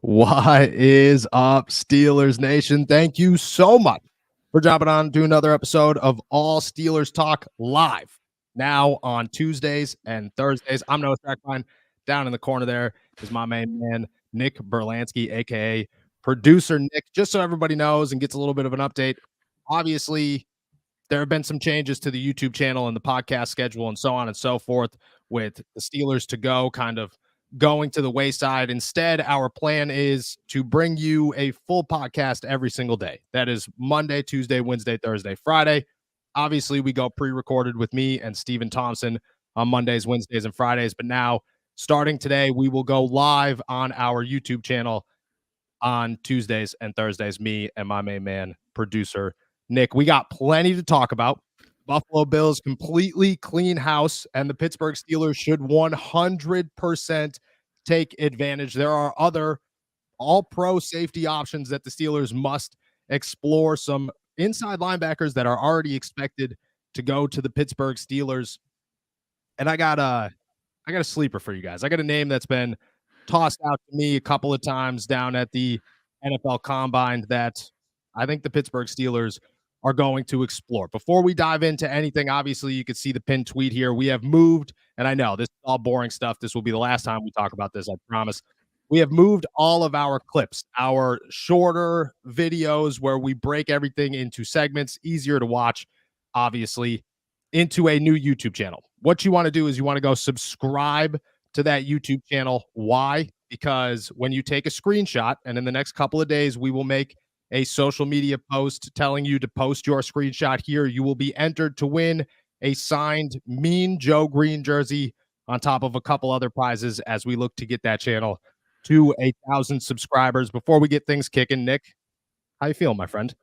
What is up, Steelers Nation? Thank you so much for jumping on to another episode of All Steelers Talk live. Now on Tuesdays and Thursdays. I'm Noah Strackline. Down in the corner there is my main man, Nick Berlansky, aka Producer Nick. Just so everybody knows and gets a little bit of an update. Obviously, there have been some changes to the YouTube channel and the podcast schedule and so on and so forth, with the Steelers to go kind of going to the wayside. Instead, our plan is to bring you a full podcast every single day. That is Monday, Tuesday, Wednesday, Thursday, Friday. Obviously, we go pre-recorded with me and Stephen Thompson on Mondays, Wednesdays, and Fridays. But now, starting today, we will go live on our YouTube channel on Tuesdays and Thursdays, me and my main man, producer Nick. We got plenty to talk about. Buffalo Bills completely clean house, and the Pittsburgh Steelers should 100% take advantage. There are other all-pro safety options that the Steelers must explore. Some inside linebackers that are already expected to go to the Pittsburgh Steelers. And I got a sleeper for you guys. I got a name that's been tossed out to me a couple of times down at the NFL Combine that I think the Pittsburgh Steelers are going to explore. Before we dive into anything, obviously you can see the pinned tweet here. We have moved, and I know this is all boring stuff. This will be the last time we talk about this, I promise. We have moved all of our clips, our shorter videos where we break everything into segments, easier to watch, obviously, into a new YouTube channel. What you want to do is you want to go subscribe to that YouTube channel. Why? Because when you take a screenshot, and in the next couple of days, we will make a social media post telling you to post your screenshot here, you will be entered to win a signed Mean Joe Green jersey on top of a couple other prizes as we look to get that channel to 1,000 subscribers. Before we get things kicking, Nick, how you feel, my friend?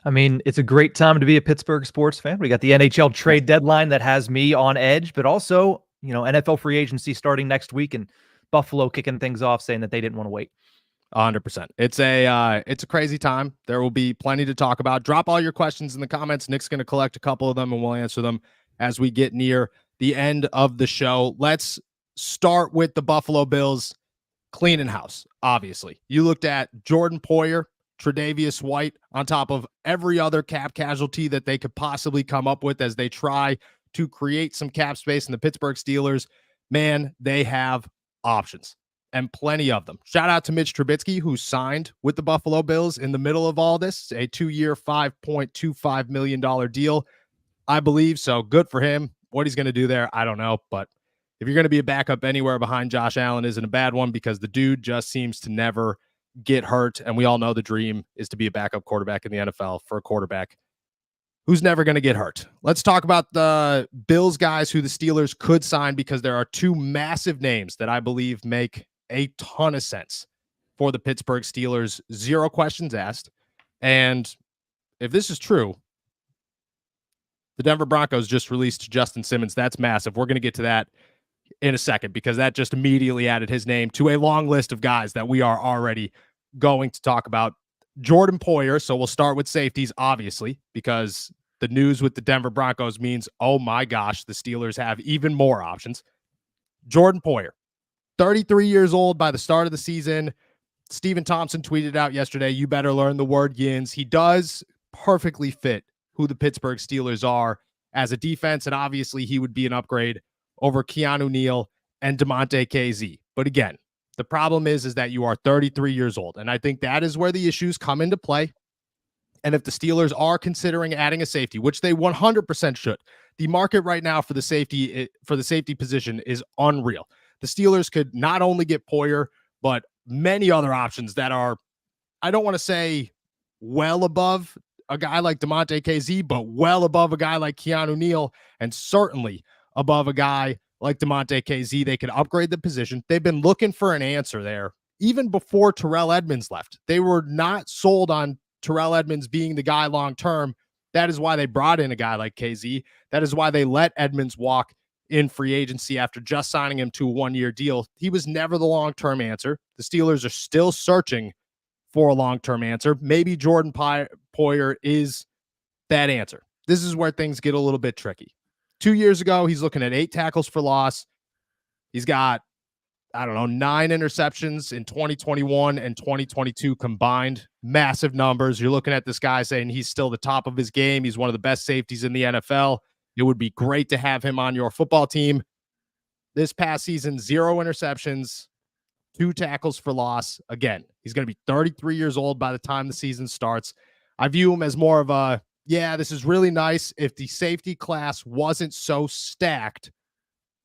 I mean, it's a great time to be a Pittsburgh sports fan. We got the NHL trade deadline that has me on edge, but also, NFL free agency starting next week and Buffalo kicking things off, saying that they didn't want to wait. 100%. It's a crazy time. There will be plenty to talk about. Drop all your questions in the comments. Nick's going to collect a couple of them and we'll answer them as we get near the end of the show. Let's start with the Buffalo Bills cleaning house. Obviously, you looked at Jordan Poyer, Tre'Davious White on top of every other cap casualty that they could possibly come up with as they try to create some cap space in the Pittsburgh Steelers. Man, they have options. And plenty of them. Shout out to Mitch Trubisky, who signed with the Buffalo Bills in the middle of all this, a 2-year, $5.25 million deal, I believe. So good for him. What he's going to do there, I don't know. But if you're going to be a backup anywhere behind Josh Allen, isn't a bad one because the dude just seems to never get hurt. And we all know the dream is to be a backup quarterback in the NFL for a quarterback who's never going to get hurt. Let's talk about the Bills guys who the Steelers could sign, because there are two massive names that I believe make a ton of sense for the Pittsburgh Steelers. Zero questions asked. And if this is true, the Denver Broncos just released Justin Simmons. That's massive. We're going to get to that in a second because that just immediately added his name to a long list of guys that we are already going to talk about. Jordan Poyer. So we'll start with safeties, obviously, because the news with the Denver Broncos means, oh my gosh, the Steelers have even more options. Jordan Poyer, 33 years old by the start of the season. Stephen Thompson tweeted out yesterday, you better learn the word yins. He does perfectly fit who the Pittsburgh Steelers are as a defense, and obviously he would be an upgrade over Keanu Neal and Damontae KZ. But again, the problem is that you are 33 years old, and I think that is where the issues come into play. And if the Steelers are considering adding a safety, which they 100% should, the market right now for the safety position is unreal. The Steelers could not only get Poyer, but many other options that are, I don't want to say well above a guy like Damontae KZ, but well above a guy like Keanu Neal, and certainly above a guy like Damontae KZ. They could upgrade the position. They've been looking for an answer there even before Terrell Edmunds left. They were not sold on Terrell Edmunds being the guy long-term. That is why they brought in a guy like KZ. That is why they let Edmunds walk in free agency after just signing him to a 1-year deal. He was never the long-term answer. The Steelers are still searching for a long-term answer. Maybe Jordan Poyer is that answer. This is where things get a little bit tricky. 2 years ago, he's looking at 8 tackles for loss. He's got I don't know, 9 interceptions in 2021 and 2022 combined. Massive numbers. You're looking at this guy saying he's still the top of his game. He's one of the best safeties in the NFL. It would be great to have him on your football team. This past season, 0 interceptions, 2 tackles for loss. Again, he's going to be 33 years old by the time the season starts. I view him as more of a, yeah, this is really nice. If the safety class wasn't so stacked,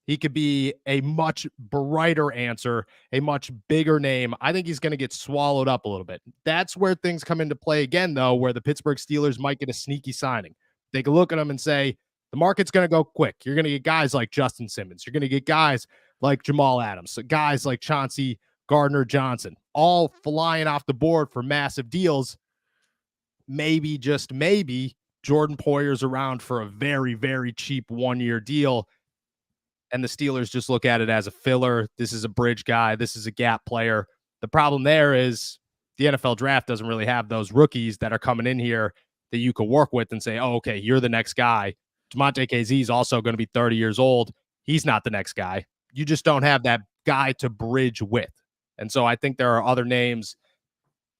he could be a much brighter answer, a much bigger name. I think he's going to get swallowed up a little bit. That's where things come into play again, though, where the Pittsburgh Steelers might get a sneaky signing. They can look at him and say, the market's going to go quick. You're going to get guys like Justin Simmons. You're going to get guys like Jamal Adams, guys like Chauncey Gardner-Johnson, all flying off the board for massive deals. Maybe, just maybe, Jordan Poyer's around for a very, very cheap 1-year deal. And the Steelers just look at it as a filler. This is a bridge guy. This is a gap player. The problem there is the NFL draft doesn't really have those rookies that are coming in here that you could work with and say, oh, okay, you're the next guy. Demonte KZ is also going to be 30 years old. He's not the next guy. You just don't have that guy to bridge with. And so I think there are other names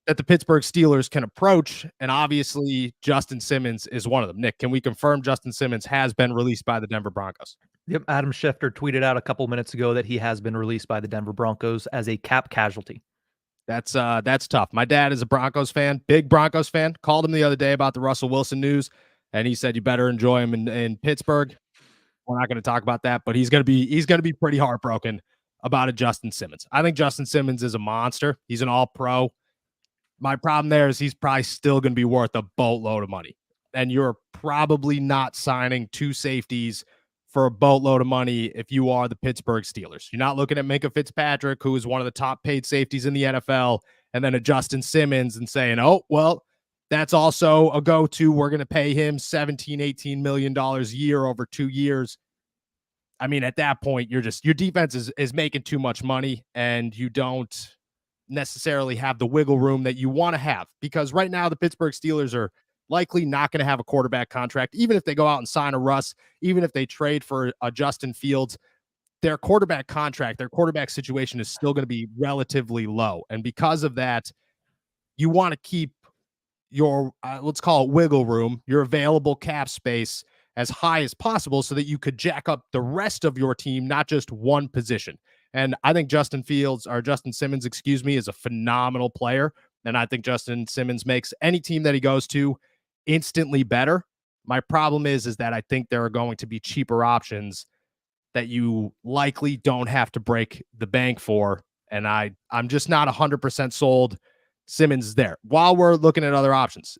that the Pittsburgh Steelers can approach, and obviously Justin Simmons is one of them. Nick, can we confirm Justin Simmons has been released by the Denver Broncos? Yep. Adam Schefter tweeted out a couple minutes ago that he has been released by the Denver Broncos as a cap casualty. That's tough. My dad is a Broncos fan, big Broncos fan. Called him the other day about the Russell Wilson news, and he said you better enjoy him in Pittsburgh. We're not going to talk about that, but he's going to be pretty heartbroken about a Justin Simmons. I think Justin Simmons is a monster. He's an all-pro. My problem there is he's probably still going to be worth a boatload of money, and you're probably not signing 2 safeties for a boatload of money if you are the Pittsburgh Steelers. You're not looking at Minkah Fitzpatrick, who is one of the top paid safeties in the NFL, and then a Justin Simmons and saying, oh, well, that's also a go-to. We're going to pay him $17, $18 million a year over 2 years. I mean, at that point, your defense is making too much money, and you don't necessarily have the wiggle room that you want to have, because right now the Pittsburgh Steelers are likely not going to have a quarterback contract. Even if they go out and sign a Russ, even if they trade for a Justin Fields, their quarterback contract, their quarterback situation is still going to be relatively low. And because of that, you want to keep your, let's call it wiggle room, your available cap space as high as possible so that you could jack up the rest of your team, not just one position. And I think Justin Simmons, is a phenomenal player. And I think Justin Simmons makes any team that he goes to instantly better. My problem is that I think there are going to be cheaper options that you likely don't have to break the bank for. And I'm just not 100% sold Simmons is there. While we're looking at other options,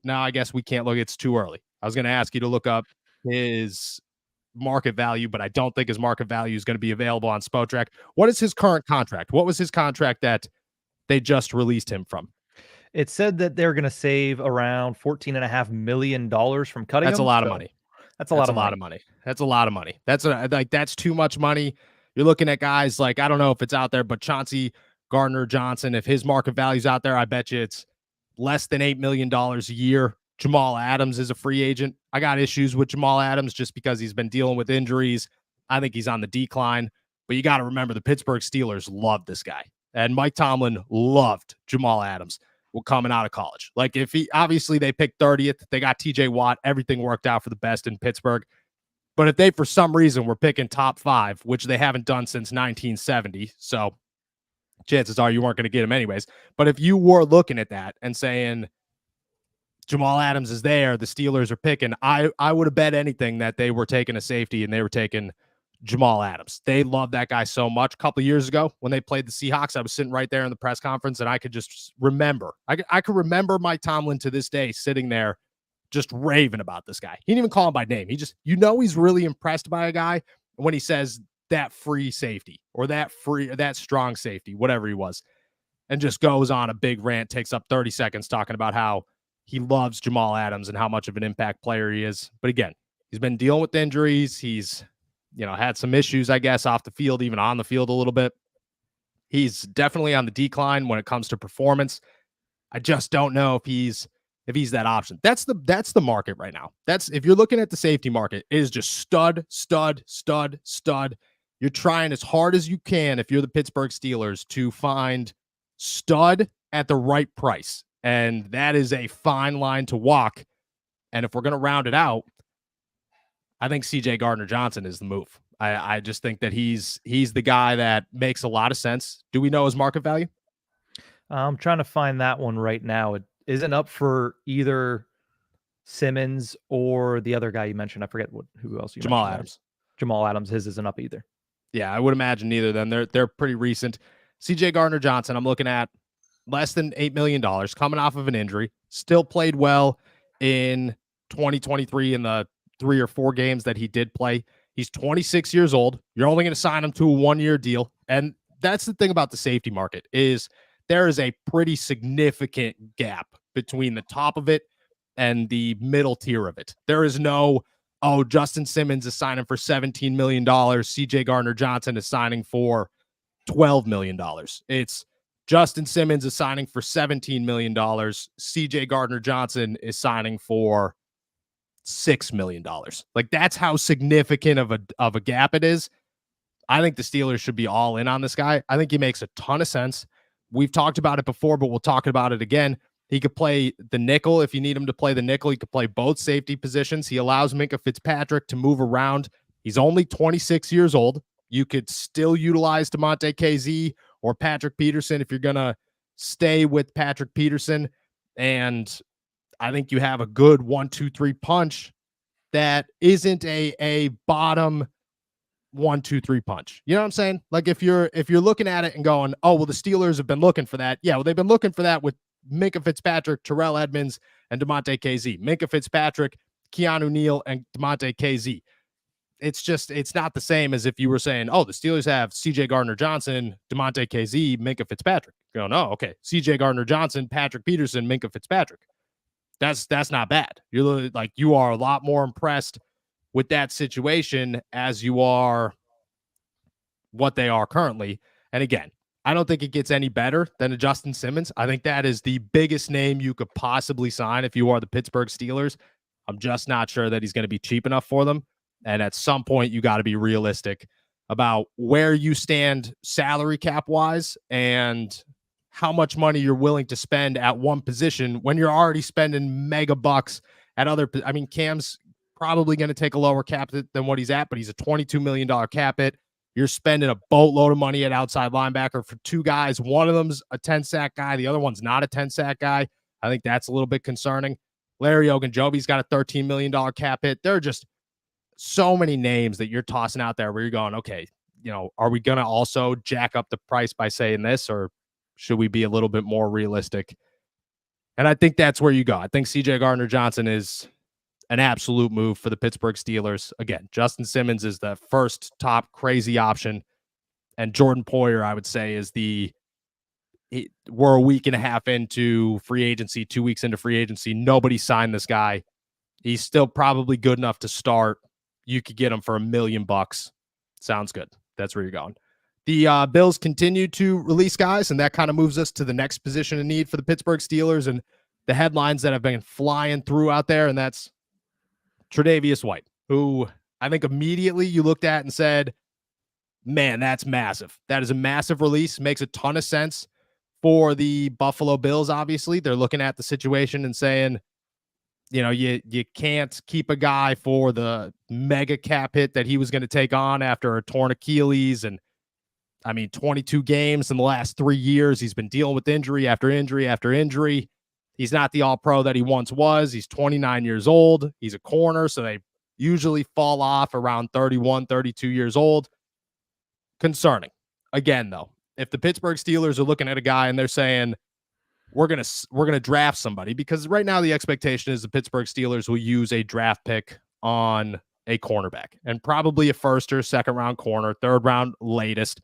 now I guess we can't look, it's too early. I was going to ask you to look up his market value, but I don't think his market value is going to be available on Spotrac. What is his current contract? What was his contract that they just released him from? It said that they're going to save around $14.5 million from cutting That's him. a lot of money. That's a lot of money. That's a lot of money. That's too much money. You're looking at guys like, I don't know if it's out there, but Chauncey Gardner-Johnson, if his market value's out there, I bet you it's less than $8 million a year. Jamal Adams is a free agent. I got issues with Jamal Adams just because he's been dealing with injuries. I think he's on the decline, but you got to remember the Pittsburgh Steelers love this guy, and Mike Tomlin loved Jamal Adams coming out of college. Like, obviously they picked 30th, they got TJ Watt, everything worked out for the best in Pittsburgh. But if they, for some reason, were picking top 5, which they haven't done since 1970, so chances are you weren't going to get him anyways. But if you were looking at that and saying Jamal Adams is there, the Steelers are picking, I would have bet anything that they were taking a safety and they were taking Jamal Adams. They love that guy so much. A couple of years ago when they played the Seahawks, I was sitting right there in the press conference, and I could just remember. I could remember Mike Tomlin to this day sitting there just raving about this guy. He didn't even call him by name. He just, he's really impressed by a guy when he says that free safety or that strong safety, whatever he was, and just goes on a big rant, takes up 30 seconds talking about how he loves Jamal Adams and how much of an impact player he is. But again, he's been dealing with injuries. He's, had some issues, I guess, off the field, even on the field a little bit. He's definitely on the decline when it comes to performance. I just don't know if he's that option. That's the market right now. If you're looking at the safety market, it is just stud, stud, stud, stud. you're trying as hard as you can, if you're the Pittsburgh Steelers, to find stud at the right price. And that is a fine line to walk. And if we're going to round it out, I think CJ Gardner-Johnson is the move. I just think that he's the guy that makes a lot of sense. Do we know his market value? I'm trying to find that one right now. It isn't up for either Simmons or the other guy you mentioned. I forget who else you Jamal mentioned. Adams. Jamal Adams. His isn't up either. Yeah, I would imagine neither of them. They're pretty recent. CJ Gardner-Johnson, I'm looking at less than $8 million, coming off of an injury. Still played well in 2023 in the 3 or 4 games that he did play. He's 26 years old. You're only going to sign him to a 1-year deal. And that's the thing about the safety market, is there is a pretty significant gap between the top of it and the middle tier of it. There is no, oh, Justin Simmons is signing for $17 million. CJ Gardner-Johnson is signing for $12 million. It's Justin Simmons is signing for $17 million. CJ Gardner-Johnson is signing for $6 million. Like, that's how significant of a gap it is. I think the Steelers should be all in on this guy. I think he makes a ton of sense. We've talked about it before, but we'll talk about it again. He could play the nickel if you need him to play the nickel. He could play both safety positions. He allows Minkah Fitzpatrick to move around. He's only 26 years old. You could still utilize DeMonte KZ or Patrick Peterson if you're going to stay with Patrick Peterson. And I think you have a good 1-2-3 punch that isn't a bottom 1-2-3 punch. You know what I'm saying? Like, if you're looking at it and going, oh, well, the Steelers have been looking for that. Yeah, well, they've been looking for that with Minkah Fitzpatrick, Terrell Edmonds, and DeMonte KZ. Minkah Fitzpatrick, Keanu Neal, and DeMonte KZ. It's not the same as if you were saying, oh, the Steelers have CJ Gardner-Johnson, DeMonte KZ, Minkah Fitzpatrick. You're going, oh, okay, CJ Gardner-Johnson, Patrick Peterson, Minkah Fitzpatrick. That's not bad. You're like, you are a lot more impressed with that situation as you are what they are currently. And again, I don't think it gets any better than a Justin Simmons. I think that is the biggest name you could possibly sign if you are the Pittsburgh Steelers. I'm just not sure that he's going to be cheap enough for them. And at some point, you got to be realistic about where you stand salary cap wise and how much money you're willing to spend at one position when you're already spending mega bucks at other. I mean, Cam's probably going to take a lower cap than what he's at, but he's a $22 million cap hit. You're spending a boatload of money at outside linebacker for 2 guys. One of them's a 10-sack guy. The other one's not a 10-sack guy. I think that's a little bit concerning. Larry Ogunjobi's got a $13 million cap hit. There are just so many names that you're tossing out there where you're going, okay, are we going to also jack up the price by saying this, or should we be a little bit more realistic? And I think that's where you go. I think CJ Gardner-Johnson is an absolute move for the Pittsburgh Steelers. Again, Justin Simmons is the first top crazy option. And Jordan Poyer, I would say, is we're a week and a half into free agency, 2 weeks into free agency. Nobody signed this guy. He's still probably good enough to start. You could get him for $1 million. Sounds good. That's where you're going. The Bills continue to release guys, and that kind of moves us to the next position of need for the Pittsburgh Steelers and the headlines that have been flying through out there, and that's Tre'Davious White, who I think immediately you looked at and said, man, that's massive. That is a massive release. Makes a ton of sense for the Buffalo Bills, obviously. They're looking at the situation and saying, you can't keep a guy for the mega cap hit that he was going to take on after a torn Achilles. And I mean, 22 games in the last 3 years. He's been dealing with injury after injury after injury. He's not the all-pro that he once was. He's 29 years old. He's a corner, so they usually fall off around 31, 32 years old. Concerning. Again, though, if the Pittsburgh Steelers are looking at a guy and they're saying, we're gonna draft somebody, because right now the expectation is the Pittsburgh Steelers will use a draft pick on a cornerback, and probably a first or second round corner, third round latest.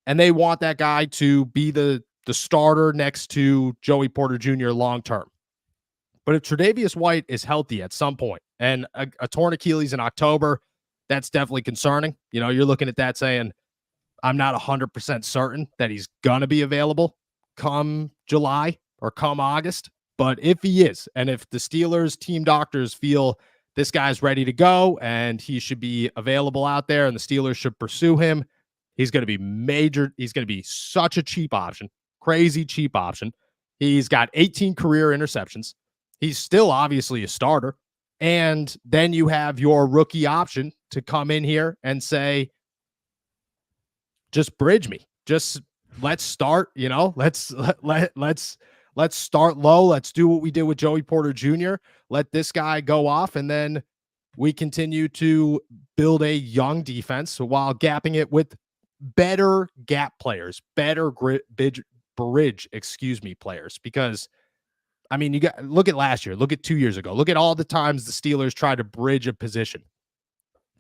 And they want that guy to be the starter next to Joey Porter Jr. long term. But if Tre'Davious White is healthy at some point, and a torn Achilles in October, that's definitely concerning. You're looking at that saying, I'm not 100% certain that he's going to be available come July or come August. But if he is, and if the Steelers team doctors feel this guy's ready to go and he should be available out there and the Steelers should pursue him. He's going to be major. He's going to be such a cheap option, crazy cheap option. He's got 18 career interceptions. He's still obviously a starter. And then you have your rookie option to come in here and say, just bridge me. Just let's start, let's start low. Let's do what we did with Joey Porter Jr. Let this guy go off, and then we continue to build a young defense while gapping it with better gap players, better bridge players. Because I mean, look at last year, look at 2 years ago, look at all the times the Steelers tried to bridge a position.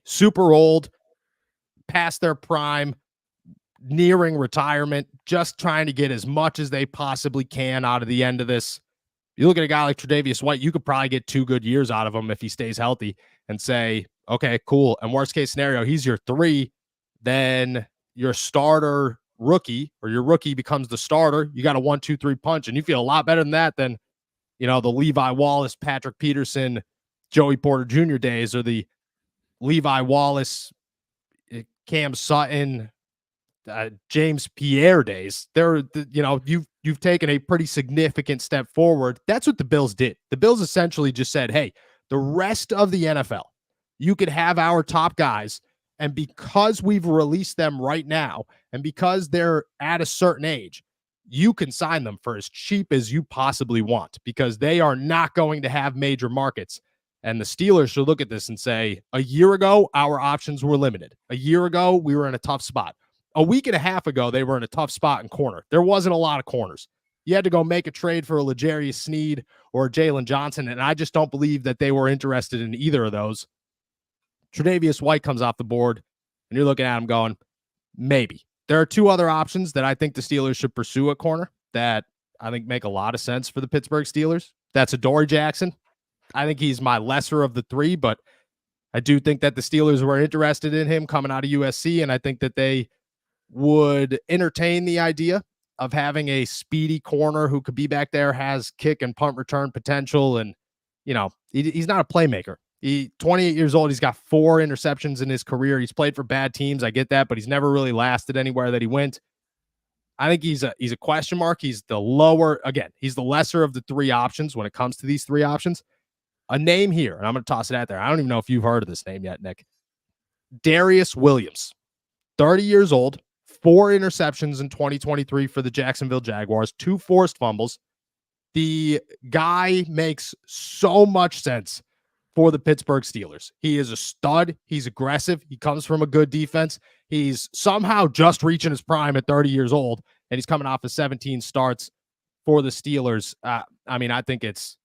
Super old, past their prime, nearing retirement, just trying to get as much as they possibly can out of the end of this. You look at a guy like Tre'Davious White, you could probably get 2 good years out of him if he stays healthy and say, okay, cool. And worst case scenario, he's your 3, then your starter rookie, or your rookie becomes the starter. You got a 1-2-3 punch, and you feel a lot better than that than, the Levi Wallace, Patrick Peterson, Joey Porter Jr. days, or the Levi Wallace, Cam Sutton, James Pierre days. You've taken a pretty significant step forward. That's what the Bills did. The Bills essentially just said, hey, the rest of the NFL, you could have our top guys, and because we've released them right now, and because they're at a certain age, you can sign them for as cheap as you possibly want, because they are not going to have major markets. And the Steelers should look at this and say, a year ago, our options were limited. A year ago, we were in a tough spot. A week and a half ago, they were in a tough spot in corner. There wasn't a lot of corners. You had to go make a trade for a L'Jarius Sneed or Jalen Johnson, and I just don't believe that they were interested in either of those. Tre'Davious White comes off the board, and you're looking at him going, maybe. There are 2 other options that I think the Steelers should pursue at corner that I think make a lot of sense for the Pittsburgh Steelers. That's Adoree Jackson. I think he's my lesser of the 3, but I do think that the Steelers were interested in him coming out of USC, and I think that they would entertain the idea of having a speedy corner who could be back there, has kick and punt return potential, and he's not a playmaker. He's 28 years old. He's got 4 interceptions in his career. He's played for bad teams. I get that, but he's never really lasted anywhere that he went. I think he's a question mark. He's the lesser of the 3 options when it comes to these 3 options. A name here, and I'm going to toss it out there. I don't even know if you've heard of this name yet, Nick. Darius Williams, 30 years old, 4 interceptions in 2023 for the Jacksonville Jaguars, 2 forced fumbles. The guy makes so much sense for the Pittsburgh Steelers. He is a stud. He's aggressive. He comes from a good defense. He's somehow just reaching his prime at 30 years old, and he's coming off of 17 starts for the Steelers. I think it's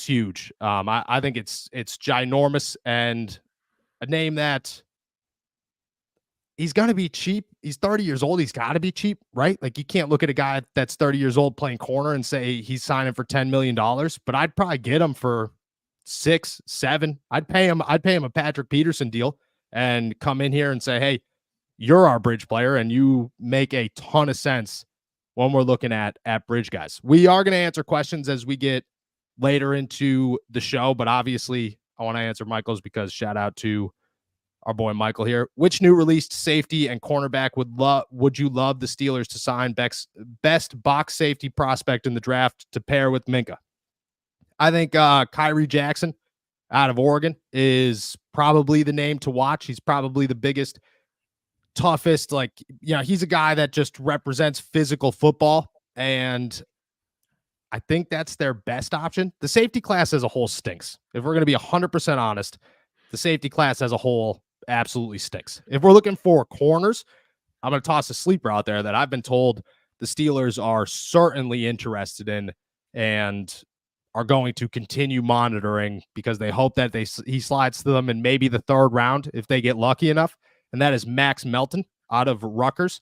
huge. I think it's ginormous, and a name that he's going to be cheap. He's 30 years old. He's got to be cheap, right? Like, you can't look at a guy that's 30 years old playing corner and say he's signing for $10 million, but I'd probably get him for 6, 7. I'd pay him a Patrick Peterson deal and come in here and say, hey, you're our bridge player, and you make a ton of sense when we're looking at bridge guys. We are going to answer questions as we get later into the show, but obviously I want to answer Michael's, because shout out to our boy Michael here. Which new released safety and cornerback would you love the Steelers to sign best box safety prospect in the draft to pair with Minka? I think Kyrie Jackson out of Oregon is probably the name to watch. He's probably the biggest, toughest, he's a guy that just represents physical football, and I think that's their best option. The safety class as a whole stinks. If we're going to be 100% honest, the safety class as a whole absolutely stinks. If we're looking for corners, I'm going to toss a sleeper out there that I've been told the Steelers are certainly interested in and are going to continue monitoring, because they hope that he slides to them in maybe the 3rd round if they get lucky enough. And that is Max Melton out of Rutgers.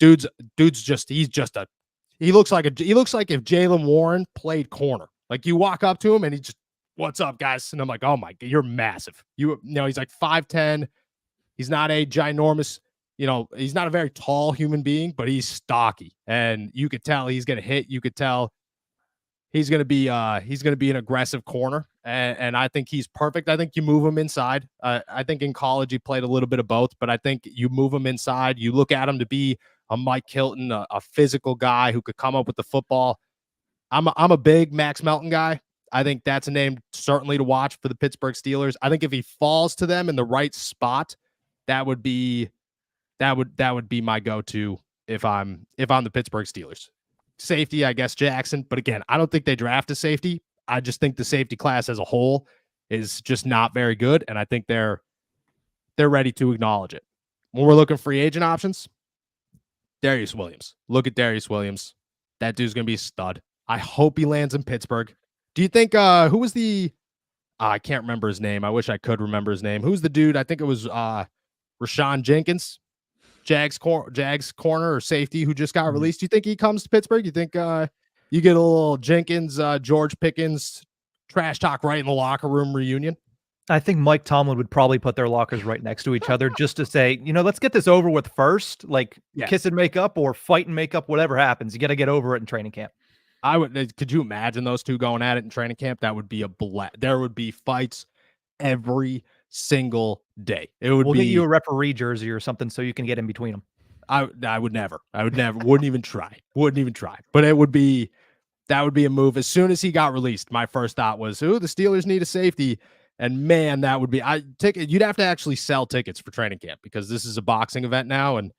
He looks like if Jaylen Warren played corner. Like, you walk up to him and he just, what's up, guys? And I'm like, oh my God, you're massive. He's like 5'10". He's not a ginormous, he's not a very tall human being, but he's stocky, and you could tell he's going to hit. You could tell he's going to be an aggressive corner, and I think he's perfect. I think you move him inside. I think in college he played a little bit of both, but I think you move him inside. You look at him to be a Mike Hilton, a physical guy who could come up with the football. I'm a big Max Melton guy. I think that's a name certainly to watch for the Pittsburgh Steelers. I think if he falls to them in the right spot, that would be my go-to if I'm the Pittsburgh Steelers. Safety, I guess Jackson, but again, I don't think they draft a safety. I just think the safety class as a whole is just not very good, and I think they're ready to acknowledge it. When we're looking free agent options, Darius Williams. Look at Darius Williams. That dude's going to be a stud. I hope he lands in Pittsburgh. Do you think who was the I can't remember his name. I wish I could remember his name. Who's the dude? I think it was Rashawn Jenkins, Jags corner or safety who just got released. Do you think he comes to Pittsburgh? You think you get a little Jenkins, George Pickens trash talk right in the locker room reunion? I think Mike Tomlin would probably put their lockers right next to each other just to say, let's get this over with first, like kiss and make up or fight and make up, whatever happens. You got to get over it in training camp. Could you imagine those two going at it in training camp? That would be there would be fights every single day. We'll get you a referee jersey or something so you can get in between them. I would never, wouldn't even try. But that would be a move. As soon as he got released, my first thought was, the Steelers need a safety. And man, that would be you'd have to actually sell tickets for training camp because this is a boxing event now. And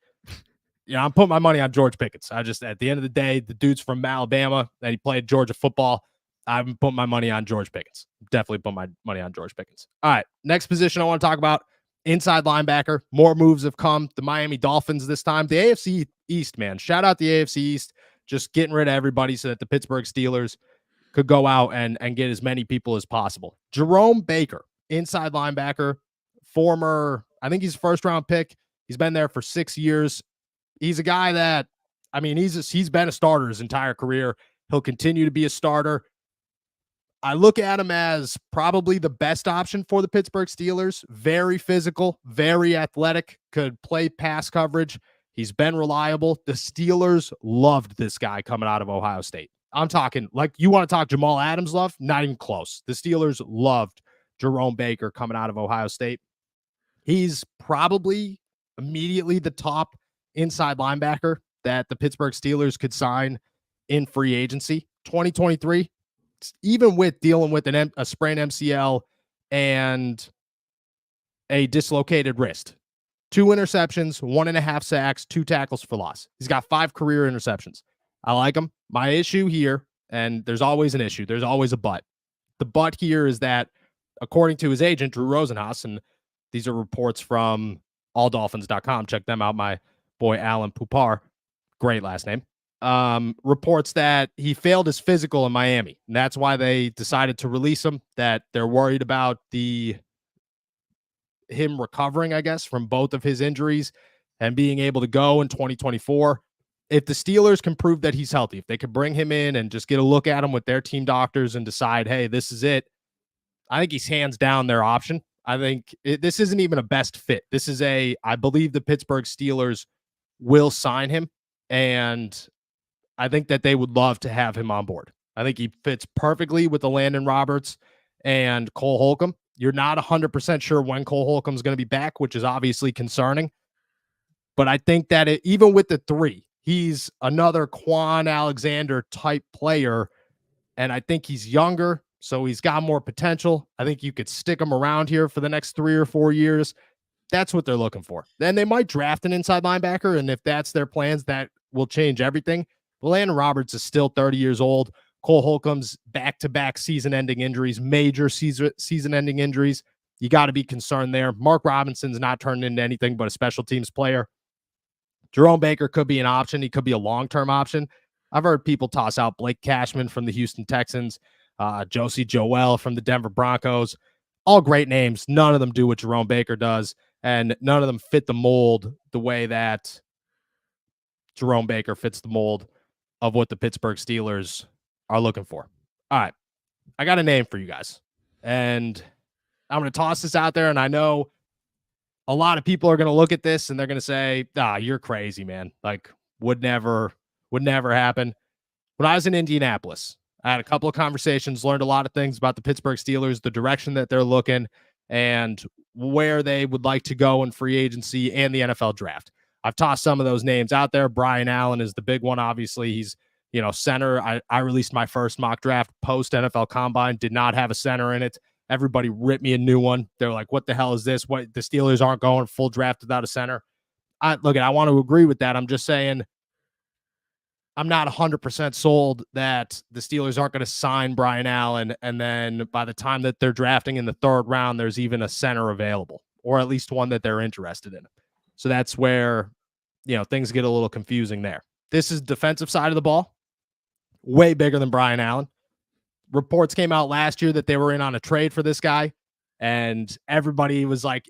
I'm putting my money on George Pickens. At the end of the day, the dude's from Alabama and he played Georgia football. I'm putting my money on George Pickens. Definitely put my money on George Pickens. All right. Next position I want to talk about, inside linebacker. More moves have come. The Miami Dolphins this time. The AFC East, man. Shout out the AFC East. Just getting rid of everybody so that the Pittsburgh Steelers could go out and get as many people as possible. Jerome Baker, inside linebacker, former, I think he's a first-round pick. He's been there for 6 years. He's a guy that, he's been a starter his entire career. He'll continue to be a starter. I look at him as probably the best option for the Pittsburgh Steelers. Very physical, very athletic, could play pass coverage. He's been reliable. The Steelers loved this guy coming out of Ohio State. I'm talking, like, you want to talk Jamal Adams love? Not even close. The Steelers loved Jerome Baker coming out of Ohio State. He's probably immediately the top inside linebacker that the Pittsburgh Steelers could sign in free agency. 2023, even with dealing with a sprained MCL and a dislocated wrist. 2 interceptions, 1.5 sacks, 2 tackles for loss. He's got 5 career interceptions. I like him. My issue here, and there's always an issue, there's always a but. The but here is that, according to his agent, Drew Rosenhaus, and these are reports from alldolphins.com. Check them out. My boy, Alan Pupar, great last name, reports that he failed his physical in Miami. And that's why they decided to release him, that they're worried about him recovering, I guess, from both of his injuries and being able to go in 2024. If the Steelers can prove that he's healthy, if they could bring him in and just get a look at him with their team doctors and decide, hey, this is it, I think he's hands down their option. I think this isn't even a best fit. This is I believe the Pittsburgh Steelers will sign him, and I think that they would love to have him on board. I think he fits perfectly with the Landon Roberts and Cole Holcomb. You're not 100% sure when Cole Holcomb is going to be back, which is obviously concerning. But I think that even with the 3, he's another Quan Alexander type player, and I think he's younger, so he's got more potential. I think you could stick him around here for the next 3 or 4 years. That's what they're looking for. Then they might draft an inside linebacker, and if that's their plans, that will change everything. But Landon Roberts is still 30 years old. Cole Holcomb's back-to-back season-ending injuries, major season-ending injuries. You got to be concerned there. Mark Robinson's not turning into anything but a special teams player. Jerome Baker could be an option. He could be a long-term option. I've heard people toss out Blake Cashman from the Houston Texans, Josie Joel from the Denver Broncos. All great names. None of them do what Jerome Baker does, and none of them fit the mold the way that Jerome Baker fits the mold of what the Pittsburgh Steelers are looking for. All right. I got a name for you guys, and I'm going to toss this out there, and I know a lot of people are going to look at this and they're going to say, you're crazy, man. Like, would never happen. When I was in Indianapolis, I had a couple of conversations, learned a lot of things about the Pittsburgh Steelers, the direction that they're looking, and where they would like to go in free agency and the NFL draft. I've tossed some of those names out there. Brian Allen is the big one. Obviously, he's, center. I released my first mock draft post NFL Combine, did not have a center in it. Everybody ripped me a new one. They're like, what the hell is this? What, the Steelers aren't going full draft without a center. I want to agree with that. I'm just saying I'm not 100% sold that the Steelers aren't going to sign Brian Allen, and then by the time that they're drafting in the third round, there's even a center available, or at least one that they're interested in. So that's where, things get a little confusing there. This is defensive side of the ball, way bigger than Brian Allen. Reports came out last year that they were in on a trade for this guy, and everybody was like,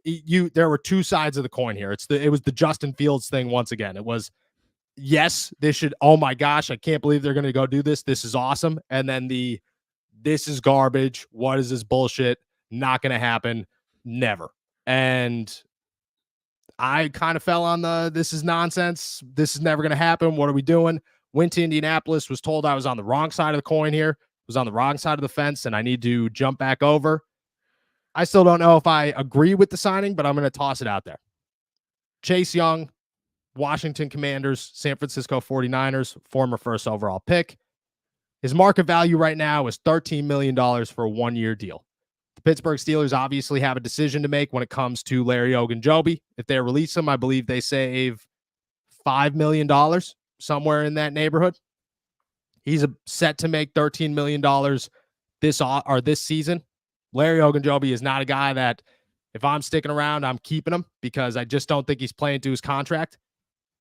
there were two sides of the coin here. It was the Justin Fields thing once again. It was, yes, they should. Oh my gosh, I can't believe they're going to go do this. This is awesome. And then this is garbage. What is this bullshit? Not going to happen. Never. And I kind of fell on this is nonsense. This is never going to happen. What are we doing? Went to Indianapolis, was told I was on the wrong side of the coin here, was on the wrong side of the fence, and I need to jump back over. I still don't know if I agree with the signing, but I'm going to toss it out there. Chase Young, Washington Commanders, San Francisco 49ers, former first overall pick. His market value right now is $13 million for a one-year deal. The Pittsburgh Steelers obviously have a decision to make when it comes to Larry Ogunjobi. If they release him, I believe they save $5 million, somewhere in that neighborhood. He's set to make $13 million this season. Larry Ogunjobi is not a guy that, if I'm sticking around, I'm keeping him, because I just don't think he's playing to his contract.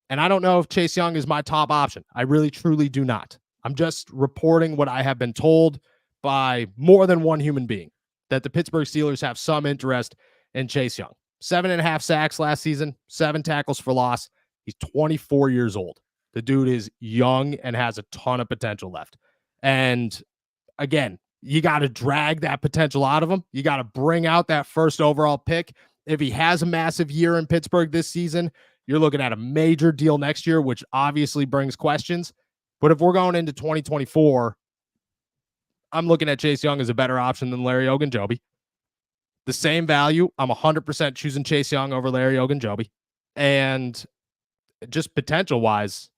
And I don't know if Chase Young is my top option. I really, truly do not. I'm just reporting what I have been told by more than one human being, that the Pittsburgh Steelers have some interest in Chase Young. 7.5 sacks last season, 7 tackles for loss. He's 24 years old. The dude is young and has a ton of potential left. And again, you got to drag that potential out of him. You got to bring out that first overall pick. If he has a massive year in Pittsburgh this season, you're looking at a major deal next year, which obviously brings questions. But if we're going into 2024, I'm looking at Chase Young as a better option than Larry Ogunjobi. The same value, I'm 100% choosing Chase Young over Larry Ogunjobi. And just potential-wise,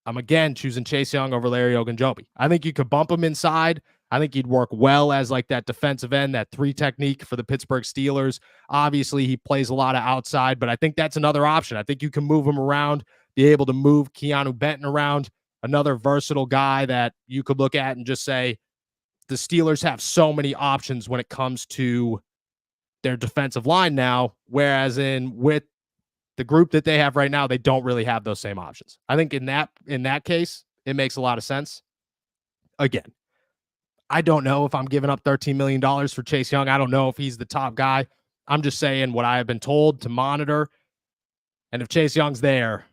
I'm again choosing Chase Young over Larry Ogunjobi. I think you could bump him inside. I think he'd work well as like that defensive end, that 3 technique for the Pittsburgh Steelers. Obviously, he plays a lot of outside, but I think that's another option. I think you can move him around, be able to move Keanu Benton around, another versatile guy that you could look at and just say, the Steelers have so many options when it comes to their defensive line now, whereas with the group that they have right now, they don't really have those same options. I think in that case, it makes a lot of sense. Again, I don't know if I'm giving up $13 million for Chase Young. I don't know if he's the top guy. I'm just saying what I have been told to monitor. And if Chase Young's there,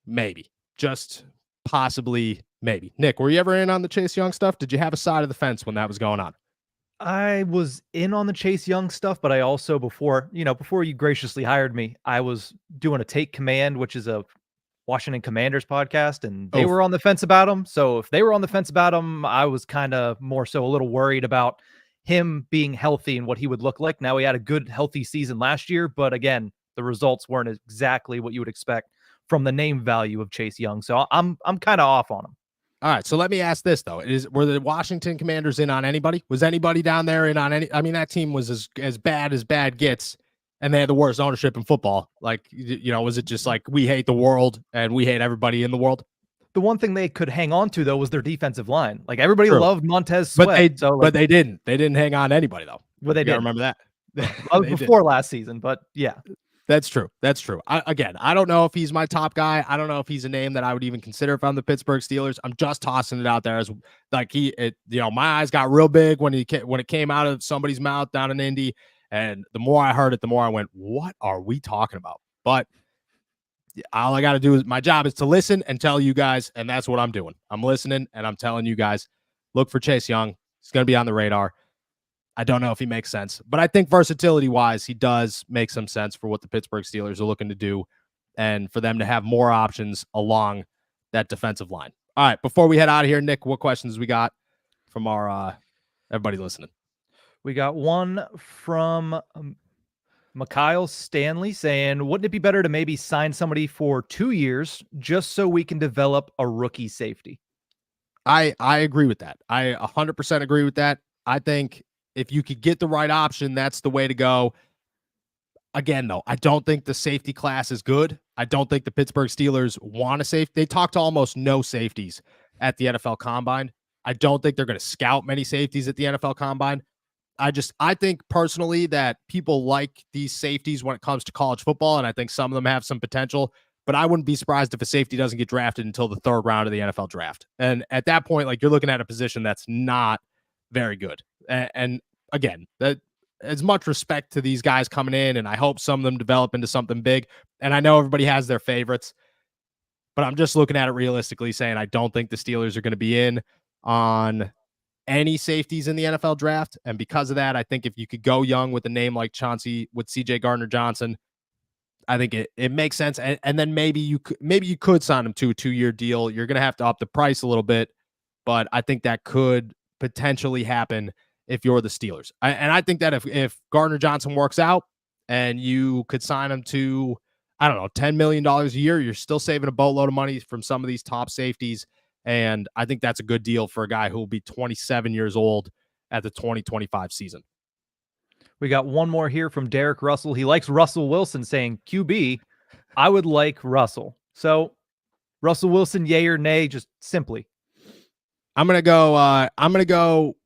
maybe. Just possibly maybe. Nick, were you ever in on the Chase Young stuff? Did you have a side of the fence when that was going on? I was in on the Chase Young stuff, but I also, before you graciously hired me, I was doing a Take Command, which is a Washington Commanders podcast, and they were on the fence about him. So if they were on the fence about him, I was kind of more so a little worried about him being healthy and what he would look like. Now, he had a good, healthy season last year, but again, the results weren't exactly what you would expect from the name value of Chase Young. So I'm kind of off on him. All right, so let me ask this, though. Were the Washington Commanders in on anybody? Was anybody down there in on any? I mean, that team was as bad as bad gets, and they had the worst ownership in football. Like, was it just like, we hate the world and we hate everybody in the world? The one thing they could hang on to, though, was their defensive line. Like, everybody loved Montez Sweat. But they didn't. They didn't hang on to anybody, though. Well, they did. Remember that? Before last season, but yeah. That's true. I don't know if he's my top guy. I don't know if he's a name that I would even consider if I'm the Pittsburgh Steelers. I'm just tossing it out there as like my eyes got real big when it came out of somebody's mouth down in Indy, and the more I heard it, the more I went, "What are we talking about?" But all I got to do is my job is to listen and tell you guys, and that's what I'm doing. I'm listening and I'm telling you guys, look for Chase Young. He's going to be on the radar. I don't know if he makes sense, but I think versatility-wise, he does make some sense for what the Pittsburgh Steelers are looking to do and for them to have more options along that defensive line. All right, before we head out of here, Nick, what questions we got from our everybody listening. We got one from Mikhail Stanley saying, wouldn't it be better to maybe sign somebody for 2 years just so we can develop a rookie safety? I agree with that. I 100% agree with that. I think if you could get the right option, that's the way to go. Again, though, I don't think the safety class is good. I don't think the Pittsburgh Steelers want a safety. They talked to almost no safeties at the NFL Combine. I don't think they're going to scout many safeties at the NFL Combine. I think personally that people like these safeties when it comes to college football, and I think some of them have some potential, but I wouldn't be surprised if a safety doesn't get drafted until the 3rd round of the NFL draft. And at that point, like, you're looking at a position that's not very good. And again, that as much respect to these guys coming in, and I hope some of them develop into something big. And I know everybody has their favorites, but I'm just looking at it realistically saying I don't think the Steelers are going to be in on any safeties in the NFL draft. And because of that, I think if you could go young with a name like Chauncey with CJ Gardner-Johnson, I think it makes sense. And then maybe you could sign him to a 2-year deal. You're going to have to up the price a little bit, but I think that could potentially happen if you're the Steelers. And I think that if Gardner-Johnson works out and you could sign him to, I don't know, $10 million a year, you're still saving a boatload of money from some of these top safeties. And I think that's a good deal for a guy who will be 27 years old at the 2025 season. We got one more here from Derek Russell. He likes Russell Wilson, saying, QB, I would like Russell. So Russell Wilson, yay or nay, just simply. I'm going to go.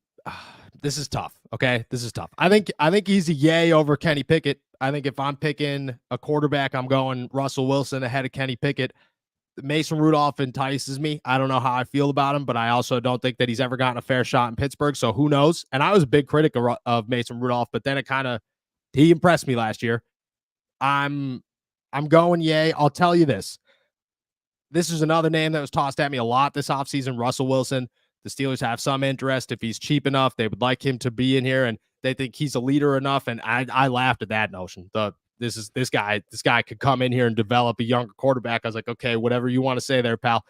This is tough. Okay. This is tough. I think he's a yay over Kenny Pickett. I think if I'm picking a quarterback, I'm going Russell Wilson ahead of Kenny Pickett. Mason Rudolph entices me. I don't know how I feel about him, but I also don't think that he's ever gotten a fair shot in Pittsburgh. So who knows? And I was a big critic of Mason Rudolph, but then he impressed me last year. I'm going yay. I'll tell you this. This is another name that was tossed at me a lot this offseason, Russell Wilson. The Steelers have some interest. If he's cheap enough, they would like him to be in here, and they think he's a leader enough. And I laughed at that notion. This guy could come in here and develop a younger quarterback. I was like, okay, whatever you want to say there, pal.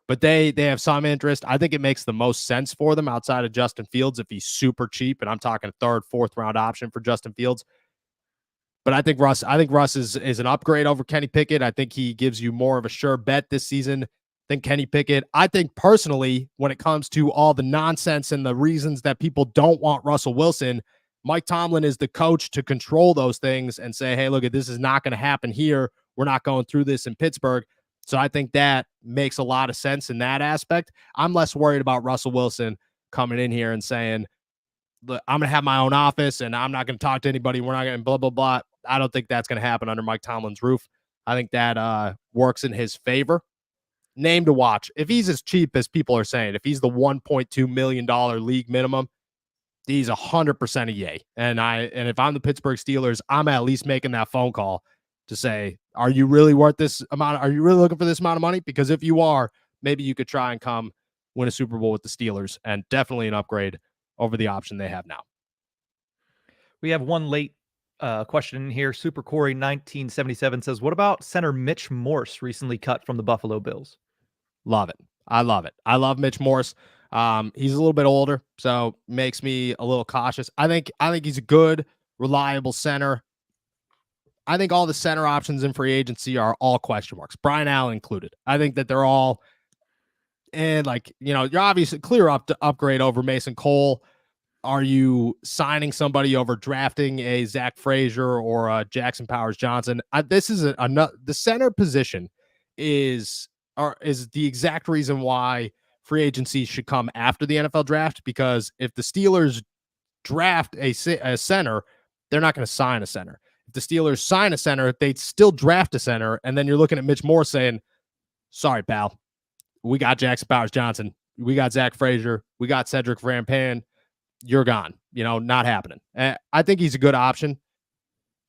But they have some interest. I think it makes the most sense for them outside of Justin Fields if he's super cheap, and I'm talking 3rd, 4th round option for Justin Fields. But I think Russ is an upgrade over Kenny Pickett. I think he gives you more of a sure bet this season than Kenny Pickett. I think personally, when it comes to all the nonsense and the reasons that people don't want Russell Wilson, Mike Tomlin is the coach to control those things and say, hey, look, this is not going to happen here. We're not going through this in Pittsburgh. So I think that makes a lot of sense in that aspect. I'm less worried about Russell Wilson coming in here and saying, look, I'm going to have my own office and I'm not going to talk to anybody. We're not going to blah, blah, blah. I don't think that's going to happen under Mike Tomlin's roof. I think that works in his favor. Name to watch. If he's as cheap as people are saying, if he's the $1.2 million league minimum, he's 100% a yay. And if I'm the Pittsburgh Steelers, I'm at least making that phone call to say, are you really worth this amount? Are you really looking for this amount of money? Because if you are, maybe you could try and come win a Super Bowl with the Steelers, and definitely an upgrade over the option they have now. We have one late question in here. Super Corey 1977 says, what about center Mitch Morse, recently cut from the Buffalo Bills? Love it. I love it. I love Mitch Morse. He's a little bit older, so makes me a little cautious. I think he's a good, reliable center. I think all the center options in free agency are all question marks, Brian Allen included. I think that they're all, and you're obviously clear up to upgrade over Mason Cole. Are you signing somebody over drafting a Zach Frazier or a Jackson Powers Johnson? The center position is the exact reason why free agency should come after the NFL draft, because if the Steelers draft a center, they're not going to sign a center. If the Steelers sign a center, they'd still draft a center, and then you're looking at Mitch Moore saying, sorry, pal, we got Jackson Powers Johnson, we got Zach Frazier, we got Cedric Van Pan, you're gone. Not happening. I think he's a good option.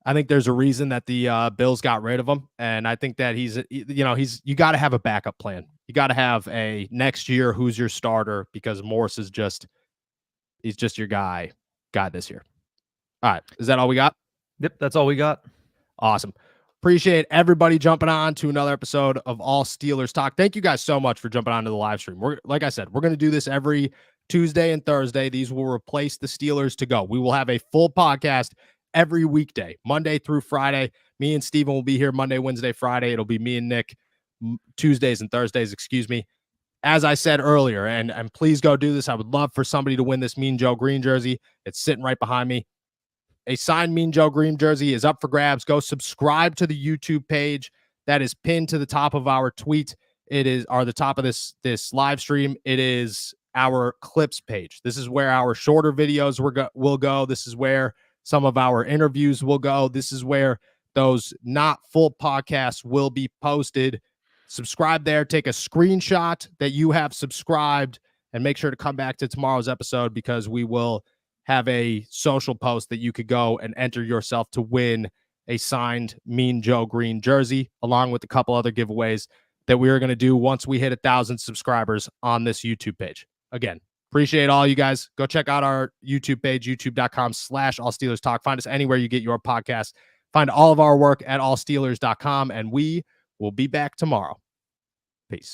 I think there's a reason that the Bills got rid of him, and I think that you got to have a backup plan. You got to have a next year who's your starter, because Morris is just your guy this year. All right, is that all we got? Yep, that's all we got. Awesome. Appreciate everybody jumping on to another episode of All Steelers Talk. Thank you guys so much for jumping onto the live stream. Like I said, we're going to do this every Tuesday and Thursday. These will replace the Steelers to go. We will have a full podcast every weekday, Monday through Friday. Me and Steven will be here Monday, Wednesday, Friday. It'll be me and Nick Tuesdays and Thursdays, excuse me. As I said earlier, and please go do this. I would love for somebody to win this Mean Joe Green jersey. It's sitting right behind me. A signed Mean Joe Green jersey is up for grabs. Go subscribe to the YouTube page that is pinned to the top of our tweet. It is, or the top of this live stream. It is our clips page. This is where our shorter videos will go. This is where some of our interviews will go. This is where those not full podcasts will be posted. Subscribe there. Take a screenshot that you have subscribed and make sure to come back to tomorrow's episode because we will have a social post that you could go and enter yourself to win a signed Mean Joe Green jersey, along with a couple other giveaways that we are going to do once we hit 1,000 subscribers on this YouTube page. Again, appreciate all you guys. Go check out our YouTube page, youtube.com/allsteelerstalk. Find us anywhere you get your podcast. Find all of our work at allsteelers.com, and we will be back tomorrow. Peace.